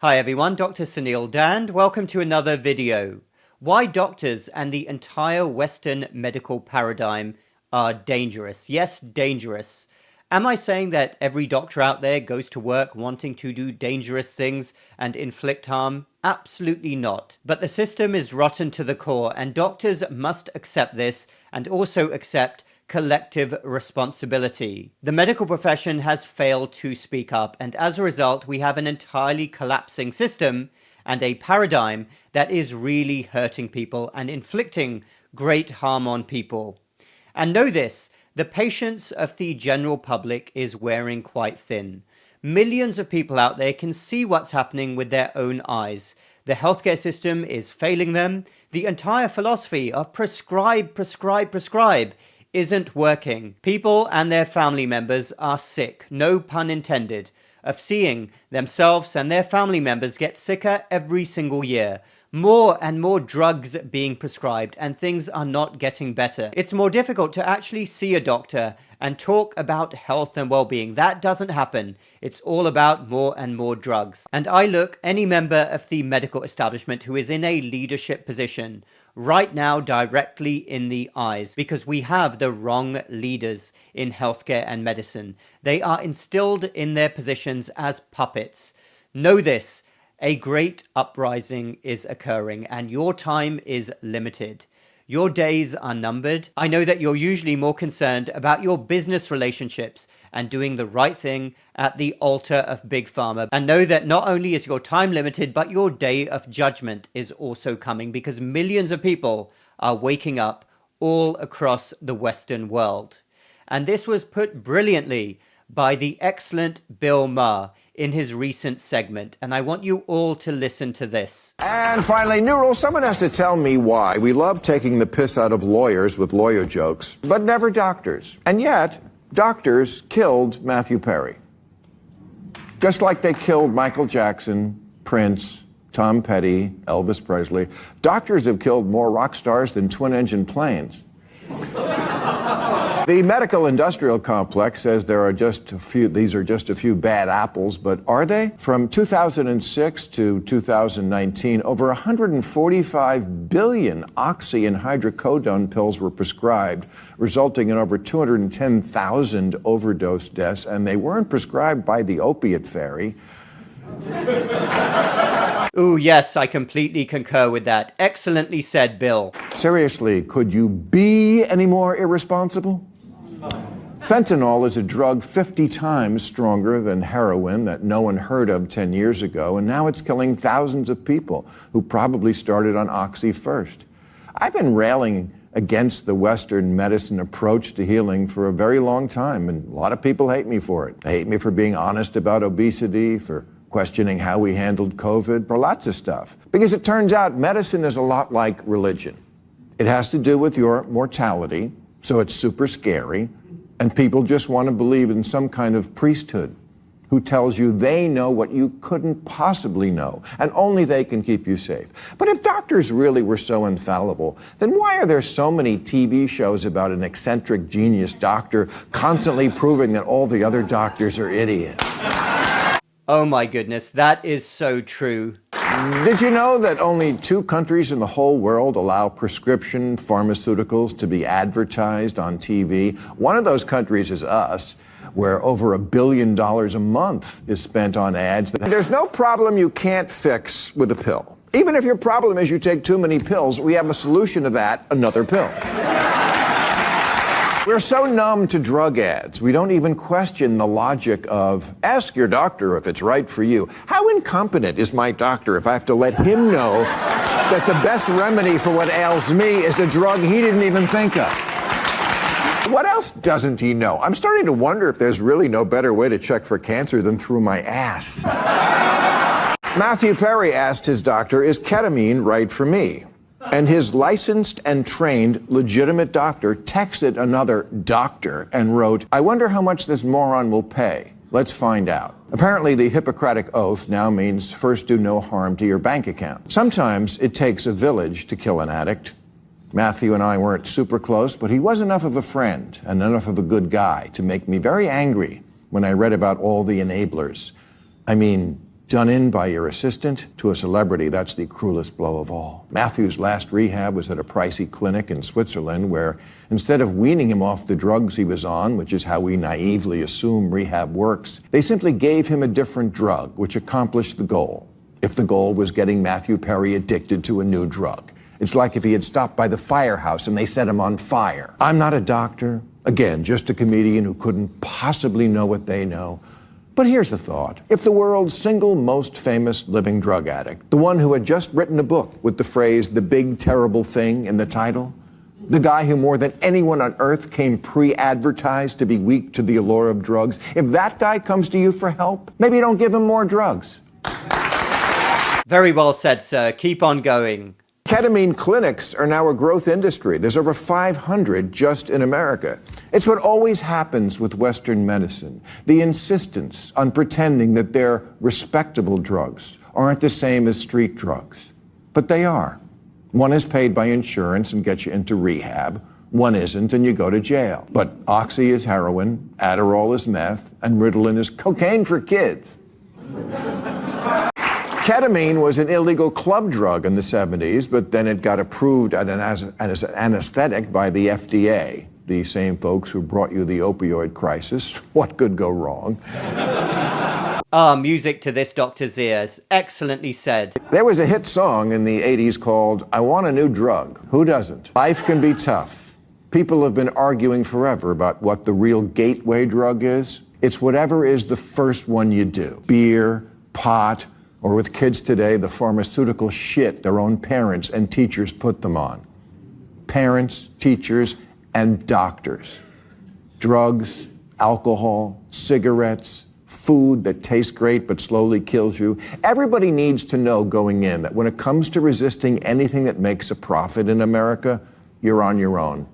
Hi everyone, Dr. Suneel Dhand. Welcome to another video. Why doctors and the entire Western medical paradigm are dangerous. Yes, dangerous. Am I saying that every doctor out there goes to work wanting to do dangerous things and inflict harm? Absolutely not. But the system is rotten to the core, and doctors must accept this and also accept collective responsibility. The medical profession has failed to speak up, and as a result, we have an entirely collapsing system and a paradigm that is really hurting people and inflicting great harm on people. And know this, the patience of the general public is wearing quite thin. Millions of people out there can see what's happening with their own eyes. The healthcare system is failing them. The entire philosophy of prescribe isn't working. People and their family members are sick, no pun intended, of seeing themselves and their family members get sicker every single year. More and more drugs being prescribed, and things are not getting better. It's more difficult to actually see a doctor and talk about health and well-being. That doesn't happen. It's all about more and more drugs. And I look any member of the medical establishment who is in a leadership position right now directly in the eyes, because we have the wrong leaders in healthcare and medicine. They are instilled in their positions as puppets. Know this. A great uprising is occurring, and your time is limited. Your days are numbered. I know that you're usually more concerned about your business relationships and doing the right thing at the altar of Big Pharma. And know that not only is your time limited, but your day of judgment is also coming, because millions of people are waking up all across the Western world. And this was put brilliantly by the excellent Bill Maher in his recent segment, and I want you all to listen to this. And finally, new rule, someone has to tell me why we love taking the piss out of lawyers with lawyer jokes, but never doctors. And yet, doctors killed Matthew Perry. Just like they killed Michael Jackson, Prince, Tom Petty, Elvis Presley. Doctors have killed more rock stars than twin-engine planes. The medical industrial complex says these are just a few bad apples, but are they? From 2006 to 2019, over 145 billion oxy and hydrocodone pills were prescribed, resulting in over 210,000 overdose deaths, and they weren't prescribed by the opiate fairy. Ooh, yes, I completely concur with that. Excellently said, Bill. Seriously, could you be any more irresponsible? Fentanyl is a drug 50 times stronger than heroin that no one heard of 10 years ago, and now it's killing thousands of people who probably started on oxy first. I've been railing against the Western medicine approach to healing for a very long time, and a lot of people hate me for it. They hate me for being honest about obesity, for questioning how we handled COVID, for lots of stuff. Because it turns out medicine is a lot like religion. It has to do with your mortality, so it's super scary, and people just want to believe in some kind of priesthood who tells you they know what you couldn't possibly know, and only they can keep you safe. But if doctors really were so infallible, then why are there so many TV shows about an eccentric genius doctor constantly proving that all the other doctors are idiots? Oh my goodness, that is so true. Did you know that only 2 countries in the whole world allow prescription pharmaceuticals to be advertised on TV? One of those countries is us, where over $1 billion a month is spent on ads. There's no problem you can't fix with a pill. Even if your problem is you take too many pills, we have a solution to that: another pill. We're so numb to drug ads, we don't even question the logic of, ask your doctor if it's right for you. How incompetent is my doctor if I have to let him know that the best remedy for what ails me is a drug he didn't even think of? What else doesn't he know? I'm starting to wonder if there's really no better way to check for cancer than through my ass. Matthew Perry asked his doctor, is ketamine right for me? And his licensed and trained legitimate doctor texted another doctor and wrote, I wonder how much this moron will pay. Let's find out. Apparently, the Hippocratic Oath now means first do no harm to your bank account. Sometimes it takes a village to kill an addict. Matthew and I weren't super close, but he was enough of a friend and enough of a good guy to make me very angry when I read about all the enablers. I mean, Done in by your assistant. To a celebrity, that's the cruelest blow of all. Matthew's last rehab was at a pricey clinic in Switzerland where, instead of weaning him off the drugs he was on, which is how we naively assume rehab works, they simply gave him a different drug, which accomplished the goal. If the goal was getting Matthew Perry addicted to a new drug. It's like if he had stopped by the firehouse and they set him on fire. I'm not a doctor. Again, just a comedian who couldn't possibly know what they know. But here's the thought. If the world's single most famous living drug addict, the one who had just written a book with the phrase, "the big terrible thing" in the title, the guy who more than anyone on earth came pre-advertised to be weak to the allure of drugs, if that guy comes to you for help, maybe don't give him more drugs. Very well said, sir. Keep on going. Ketamine clinics are now a growth industry. There's over 500 just in America. It's what always happens with Western medicine. The insistence on pretending that their respectable drugs aren't the same as street drugs. But they are. One is paid by insurance and gets you into rehab. One isn't, and you go to jail. But Oxy is heroin, Adderall is meth, and Ritalin is cocaine for kids. Ketamine was an illegal club drug in the 70s, but then it got approved as an anesthetic by the FDA, the same folks who brought you the opioid crisis. What could go wrong? Music to this doctor's ears. Excellently said. There was a hit song in the 80s called "I Want a New Drug." Who doesn't? Life can be tough. People have been arguing forever about what the real gateway drug is. It's whatever is the first one you do. Beer, pot, or with kids today, the pharmaceutical shit their own parents and teachers put them on. Parents, teachers, and doctors. Drugs, alcohol, cigarettes, food that tastes great but slowly kills you. Everybody needs to know going in that when it comes to resisting anything that makes a profit in America, you're on your own.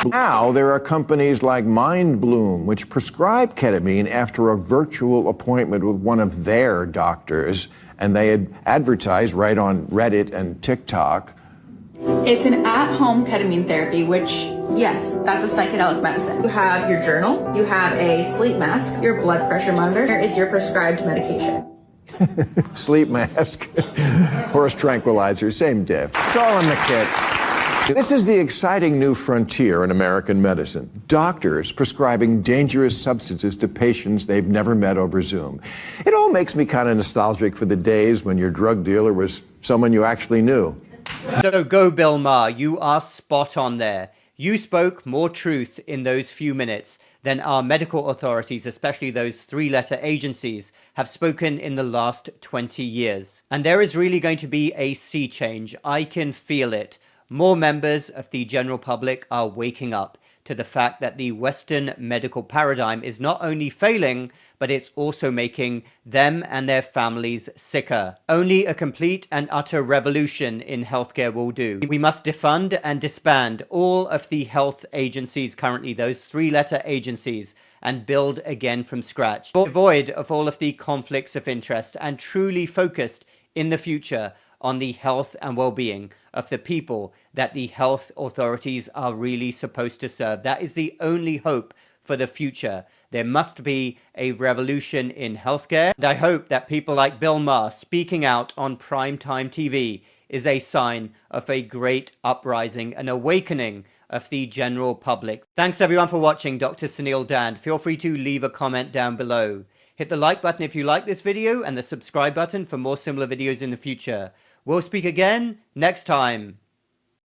Now there are companies like MindBloom, which prescribe ketamine after a virtual appointment with one of their doctors, and they had advertised right on Reddit and TikTok. It's an at-home ketamine therapy, which, yes, that's a psychedelic medicine. You have your journal, you have a sleep mask, your blood pressure monitor. Here is your prescribed medication. Sleep mask, horse tranquilizer, same diff. It's all in the kit. This is the exciting new frontier in American medicine. Doctors prescribing dangerous substances to patients they've never met over Zoom. It all makes me kind of nostalgic for the days when your drug dealer was someone you actually knew. So go, Bill Maher. You are spot on there. You spoke more truth in those few minutes than our medical authorities, especially those three-letter agencies, have spoken in the last 20 years. And there is really going to be a sea change. I can feel it. More members of the general public are waking up to the fact that the Western medical paradigm is not only failing, but it's also making them and their families sicker. Only a complete and utter revolution in healthcare will do. We must defund and disband all of the health agencies currently, those three-letter agencies, and build again from scratch. Devoid of all of the conflicts of interest and truly focused in the future on the health and well-being of the people that the health authorities are really supposed to serve. That is the only hope for the future. There must be a revolution in healthcare. And I hope that people like Bill Maher speaking out on primetime TV is a sign of a great uprising, an awakening of the general public. Thanks everyone for watching. Dr. Suneel Dhand. Feel free to leave a comment down below. Hit the like button if you like this video and the subscribe button for more similar videos in the future. We'll speak again next time.